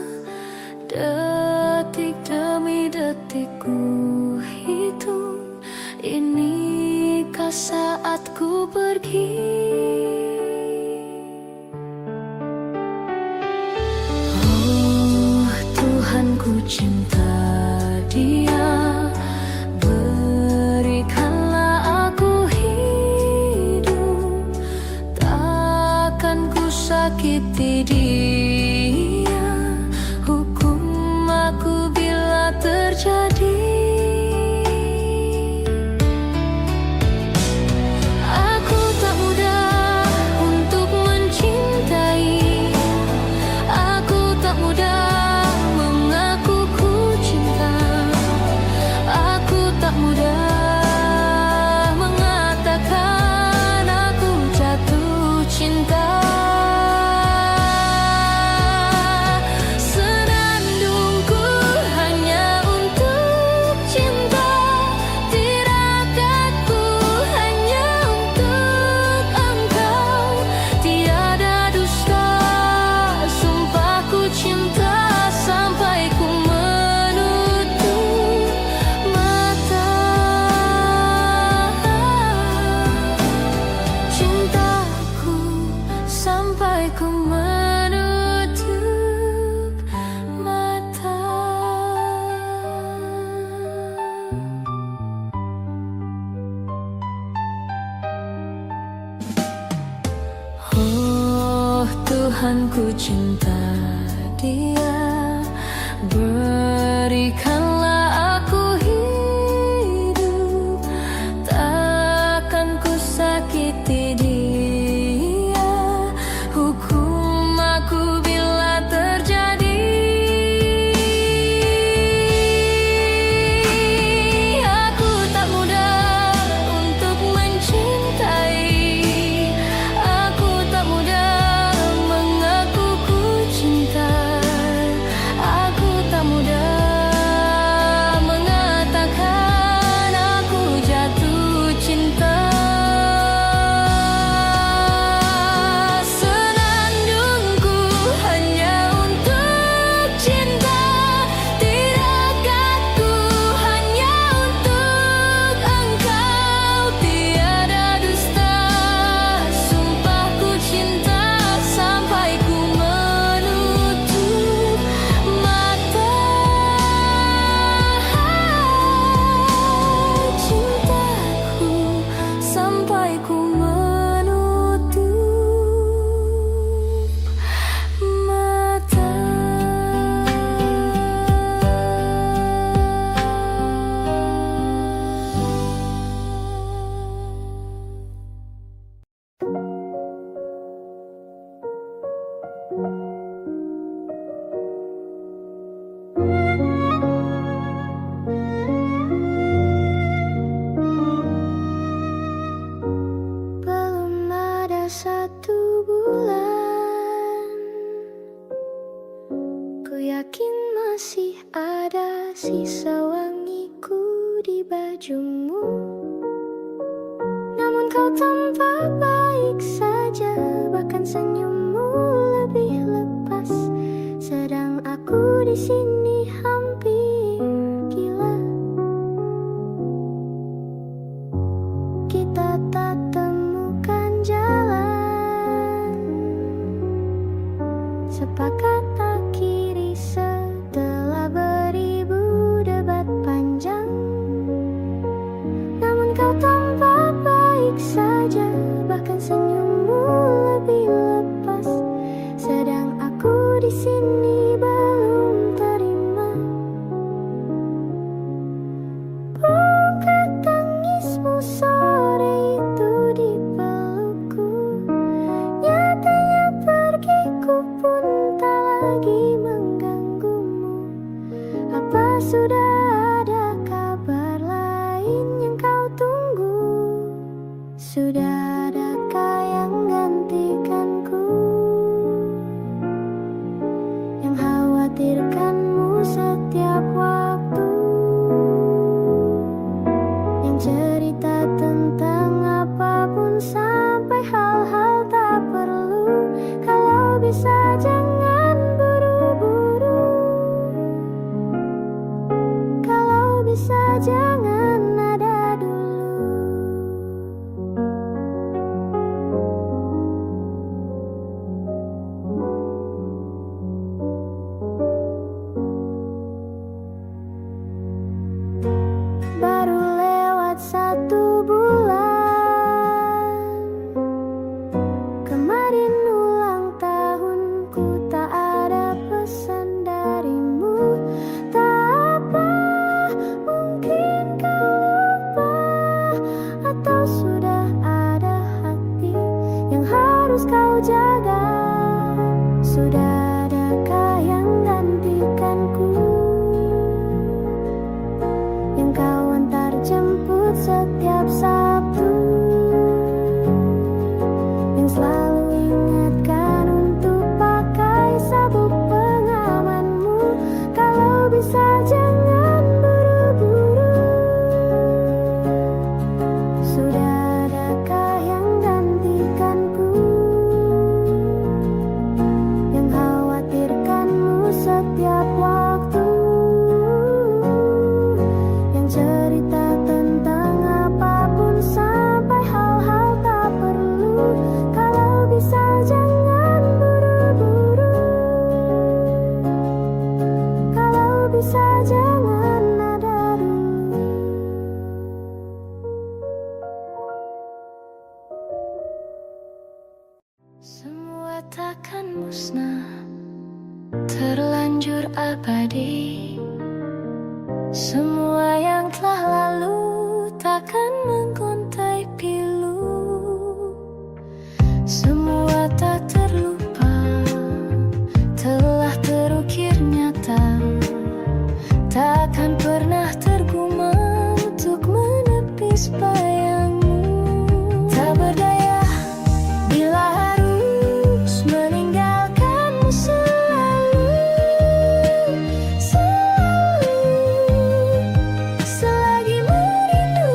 Detik demi detik ku hitung, inikah saatku pergi? Oh Tuhan, ku cinta dia, berikanlah aku hidup. Takkan ku sakiti dia, hukum aku bila terjadi. Aku tak mudah untuk mencintai, aku tak mudah Tuhan, ku cinta Dia. Berikanlah aku hidup, takkan ku sakiti Dia. Hukum aku bila terjadi. Aku tak mudah untuk mencintai, aku tak mudah mengaku ku cinta, aku tak mudah mengatakan aku jatuh cinta. Senandungku hanya untuk cinta, tirakatku hanya untuk engkau. Tiada dusta, sumpahku cinta sampai ku menutup mata. Cintaku sampai ku menutup mata. Belum ada 1 bulan, ku yakin masih ada sisa wangiku di bajumu. Namun kau tampak baik saja, bahkan senyummu lebih lepas. Sedang aku di sini hampir gila. Kita tak temukan jalan, sepakat akhiri setelah beribu debat panjang. Namun kau tampak baik saja, bahkan senyummu lebih lepas. Sedang aku di sini belum terima. Buka tangismu sore itu di pelukku. Nyatanya pergiku pun tak lagi mengganggumu. Apa sudah ada kabar lain yang kau tunggu? Sudah adakah yang gantikanku, yang khawatirkanmu setiap waktu, yang cerita tentang apapun sampai hal-hal tak perlu. Kalau bisa jangan buru-buru, kalau bisa jangan ada dulu. Baru lewat 1 bulan, kemarin ulang tahunku, tak ada pesan darimu. Tak apa, mungkin kau lupa, atau sudah ada hati yang harus kau jaga. Sudah adakah yang gantikanku, yang kau antar jemput setiap Sabtu, yang selalu ingatkan untuk pakai sabuk pengamanmu. Kalau bisa jangan buru-buru. Sudah adakah yang gantikanku, yang khawatirkanmu setiap waktu, yang cerita tentang apapun sampai hal-hal tak perlu. Kalau bisa jangan buru-buru, kalau bisa jangan ada dulu. Semua tak takkan musnah, terlanjur abadi. Semua yang telah lalu takkan menggontai pilu. Semua tak terlupa, telah terukir nyata, takkan pernah tergumam untuk menepis bayangmu. Tak berdaya bila harus meninggalkanmu selalu, selalu, selagi merindu.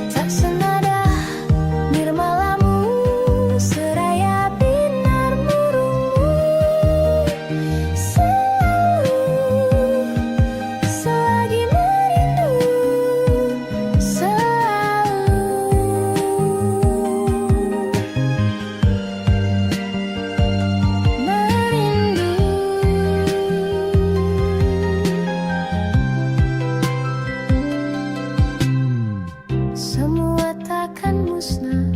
Tak senada nirmalamu seraya binar murungmu. Selalu, selagi merindu, selalu merindu. Semua takkan musnah,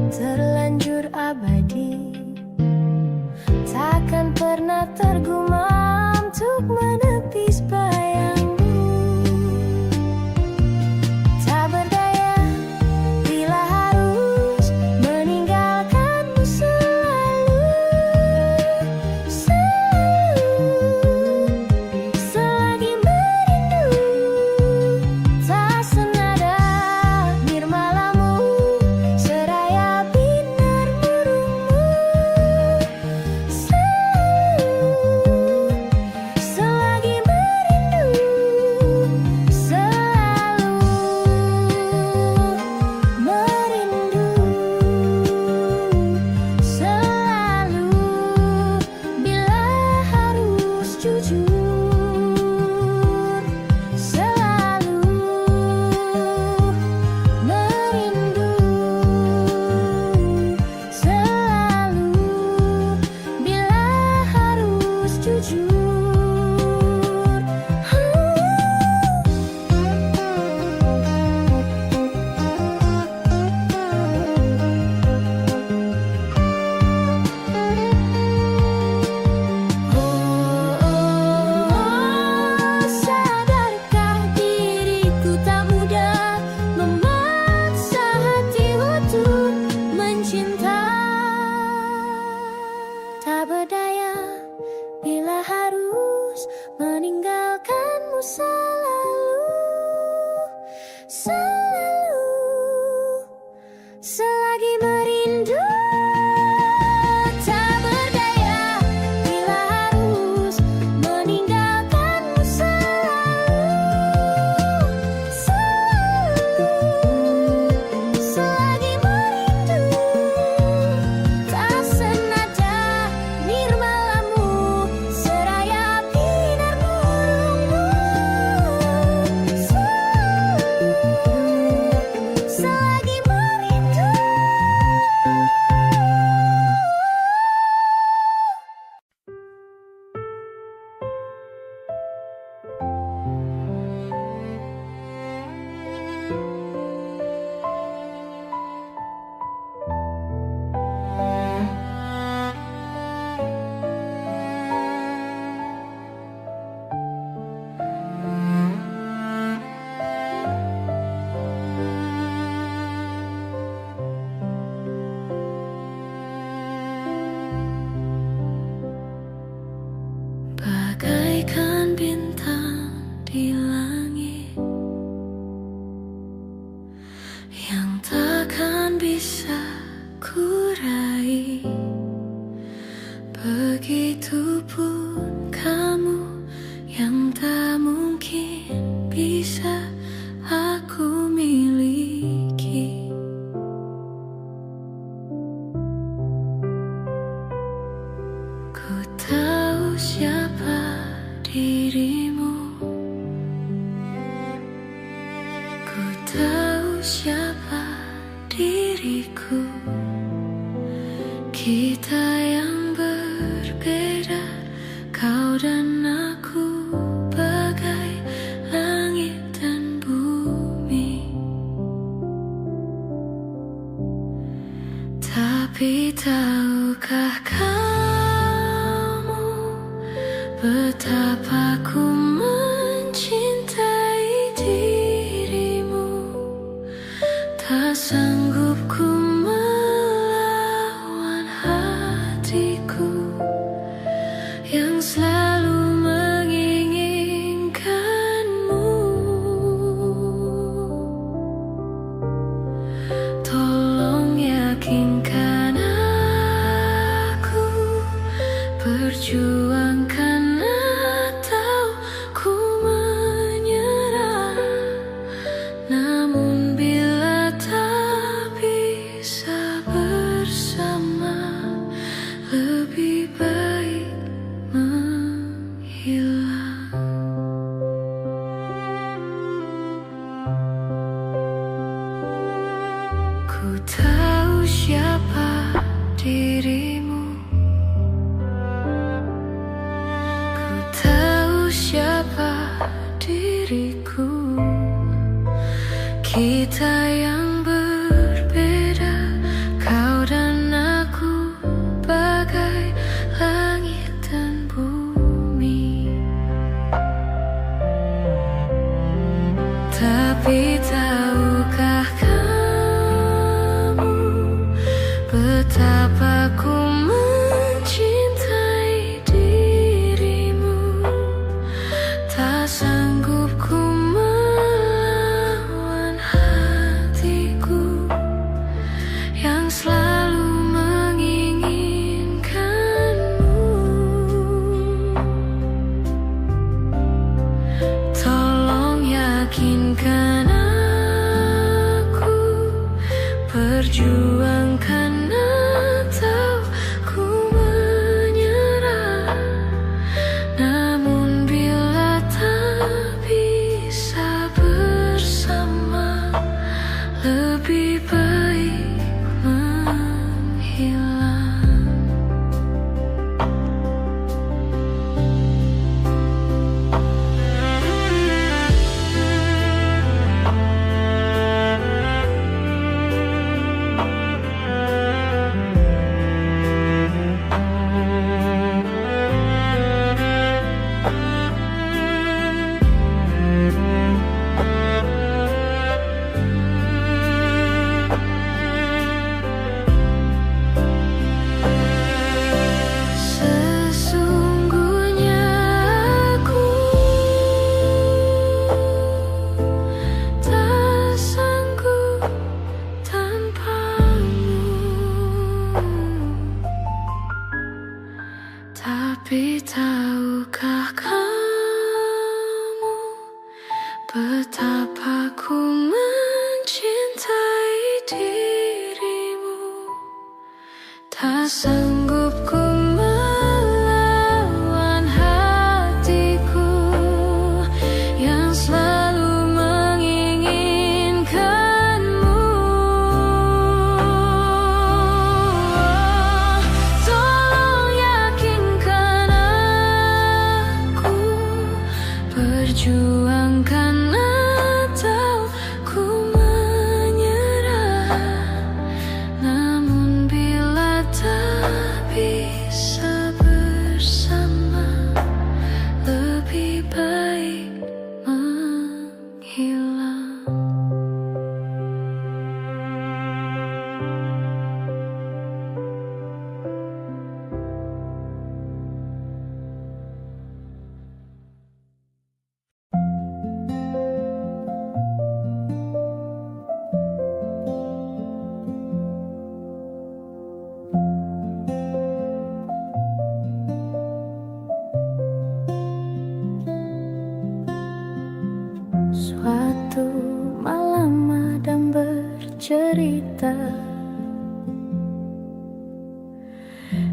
terlanjur abadi, takkan pernah tergumam untuk menepis bayangmu. Tak berdaya bila harus meninggalkanmu selalu, selalu, selagi merindu. Tak senada nirmalamu seraya binar murungmu. Selalu, selagi merindu, selalu merindu, selalu bila harus jujur, selalu merindu, selalu bila harus jujur. Sadarkah diriku tak mudah memaksa hati untuk mencinta. Tak berdaya bila harus meninggalkanmu selalu, selalu, selagi merindu. Tak berdaya bila harus meninggalkanmu selalu, selalu, selagi merindu. Tak senada nirmalamu seraya binar murungmu. Selalu, selagi merindu. Bagaikan bintang di langit yang takkan bisa kurai, begitupun kamu yang tak mungkin bisa aku miliki. Ku tahu siapa dirimu, ku tahu siapa diriku. Kita yang berbeda, kau dan aku, bagai langit dan bumi. Tak Tapi tahukah kamu betapa ku mencintai dirimu, tak sanggup ku melawan hatiku yang selalu menginginkanmu. Tolong yakinkan aku, perjuangkan atau ku menyerah. Namun bila tak bisa bersama, lebih baik menghilang. Ku tahu siapa dirimu, ku tahu siapa diriku. Kita yang berbeda, kau dan aku, bagai langit dan bumi. Tapi tahukah kamu betapa ku mencintai dirimu, tak sanggup ku melawan hatiku yang selalu menginginkanmu. Tolong yakinkan aku, perjuangkan atau ku menyerah. Namun bila tak bisa bersama, lebih baik menghilang. Sesungguhnya aku tak sanggup tanpamu. Tapi tahukah kamu betapa ku mencintai dirimu, tak sanggup ku melawan hatiku yang selalu menginginkanmu. Tolong yakinkan aku, perjuangkan atau ku menyerah. Namun bila tak bisa bersama, lebih baik menghilang. Suatu malam Adam bercerita,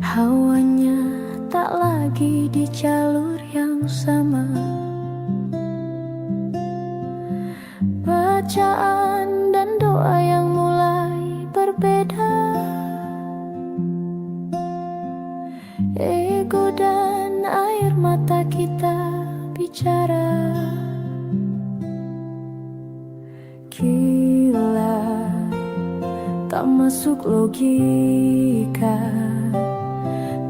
hawanya tak lagi di jalur yang sama. Bacaan dan doa yang mulai berbeda, ego dan air mata kita bicara. Gila, tak tak masuk logika,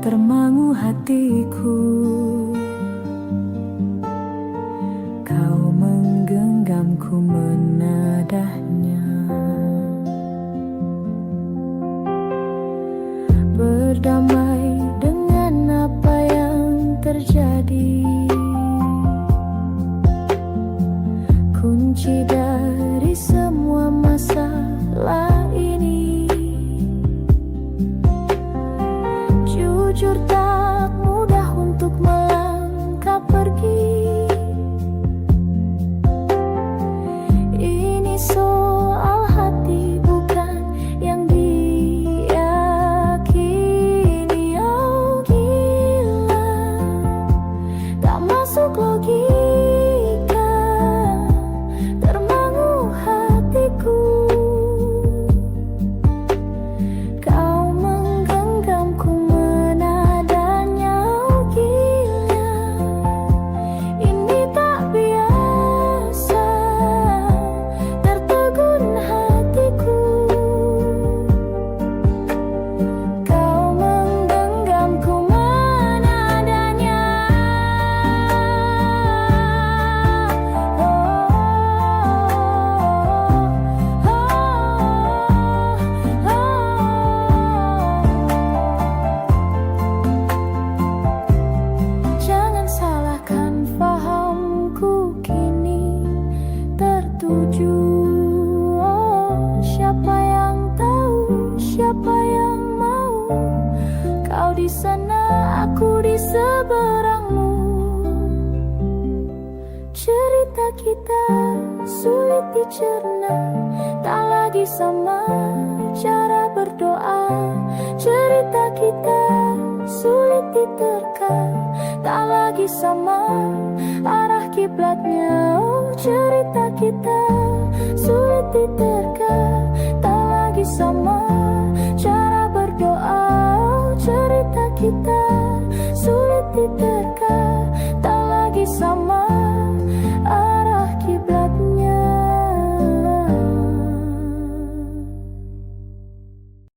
termangu hatiku. Kau menggenggamku menadahnya, berdamai dengan apa yang terjadi. Kunci dari semua masalah ini, jujur tak mudah untuk melangkah pergi. Ini soal hati bukan yang diyakini. Oh gila, tak masuk logika, termangu hatiku. Kau menggenggamku menadanya. Oh gila, ini tak biasa, tertegun hatiku. Kau menggenggamku menadanya. Jangan salahkan fahamku kini tertuju. Oh, siapa yang tahu, siapa yang mau? Kau di sana, aku di seberangmu. Cerita kita sulit dicerna, tak lagi sama cara berdoa. Cerita kita sulit diterka, tak lagi sama arah kiblatnya. Oh, cerita kita sulit diterka.